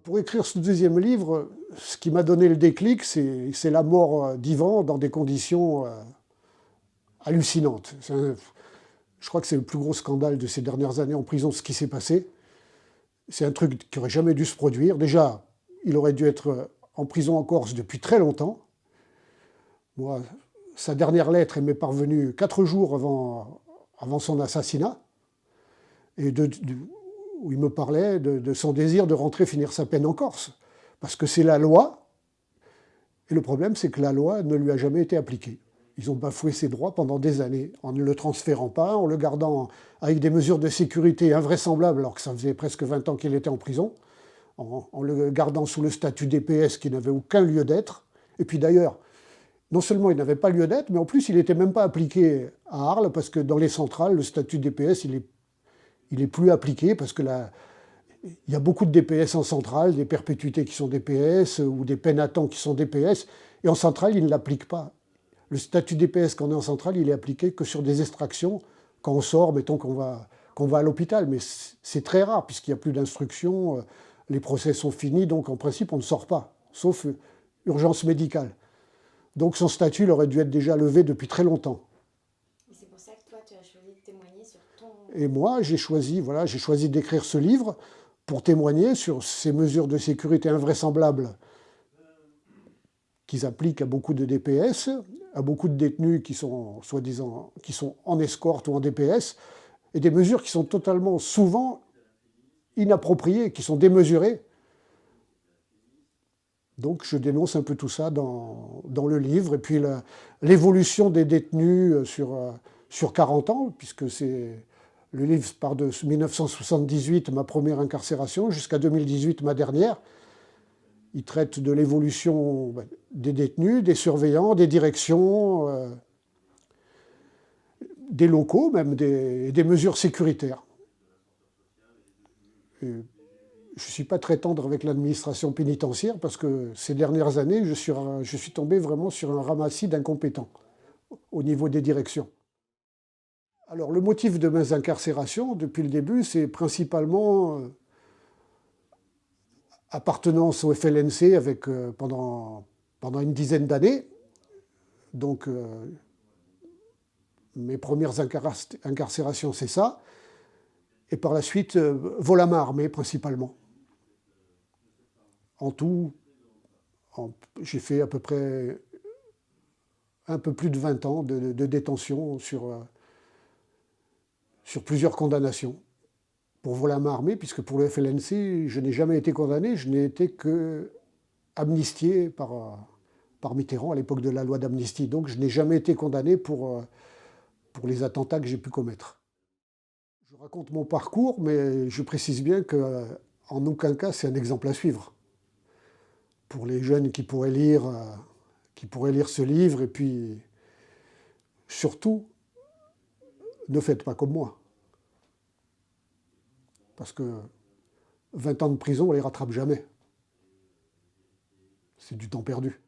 Pour écrire ce deuxième livre, ce qui m'a donné le déclic, c'est la mort d'Ivan dans des conditions hallucinantes. Je crois que c'est le plus gros scandale de ces dernières années en prison, ce qui s'est passé. C'est un truc qui aurait jamais dû se produire. Déjà, il aurait dû être en prison en Corse depuis très longtemps. Moi, sa dernière lettre, elle m'est parvenue 4 jours avant son assassinat, et où il me parlait de son désir de rentrer finir sa peine en Corse. Parce que c'est la loi, et le problème, c'est que la loi ne lui a jamais été appliquée. Ils ont bafoué ses droits pendant des années, en ne le transférant pas, en le gardant avec des mesures de sécurité invraisemblables, alors que ça faisait presque 20 ans qu'il était en prison, en le gardant sous le statut DPS qui n'avait aucun lieu d'être. Et puis d'ailleurs, non seulement il n'avait pas lieu d'être, mais en plus il n'était même pas appliqué à Arles, parce que dans les centrales, le statut DPS, il est plus appliqué, parce que il y a beaucoup de DPS en centrale, des perpétuités qui sont DPS, ou des peines à temps qui sont DPS, et en centrale, ils ne l'appliquent pas. Le statut DPS quand on est en centrale, il est appliqué que sur des extractions, quand on sort, mettons qu'on va à l'hôpital, mais c'est très rare, puisqu'il n'y a plus d'instruction, les procès sont finis, donc en principe, on ne sort pas, sauf urgence médicale. Donc son statut il aurait dû être déjà levé depuis très longtemps. Et c'est pour ça que toi, tu as choisi de témoigner sur ton... Et moi, j'ai choisi d'écrire ce livre pour témoigner sur ces mesures de sécurité invraisemblables qu'ils appliquent à beaucoup de DPS, à beaucoup de détenus qui sont soi-disant qui sont en escorte ou en DPS, et des mesures qui sont totalement souvent inappropriées, qui sont démesurées. Donc je dénonce un peu tout ça dans le livre, et puis l'évolution des détenus sur 40 ans, puisque le livre part de 1978, ma première incarcération, jusqu'à 2018, ma dernière. Il traite de l'évolution des détenus, des surveillants, des directions, des locaux, même des mesures sécuritaires. Et je ne suis pas très tendre avec l'administration pénitentiaire, parce que ces dernières années, je suis tombé vraiment sur un ramassis d'incompétents au niveau des directions. Alors le motif de mes incarcérations, depuis le début, c'est principalement appartenance au FLNC pendant une dizaine d'années. Donc mes premières incarcérations, c'est ça. Et par la suite, vol à main armée principalement. En tout, j'ai fait à peu près un peu plus de 20 ans de détention sur plusieurs condamnations. Pour vol à main armée, puisque pour le FLNC, je n'ai jamais été condamné, je n'ai été que amnistié par Mitterrand à l'époque de la loi d'amnistie. Donc je n'ai jamais été condamné pour les attentats que j'ai pu commettre. Je raconte mon parcours, mais je précise bien qu'en aucun cas c'est un exemple à suivre. Pour les jeunes qui pourraient lire ce livre, et puis surtout, ne faites pas comme moi. Parce que 20 ans de prison, on ne les rattrape jamais. C'est du temps perdu.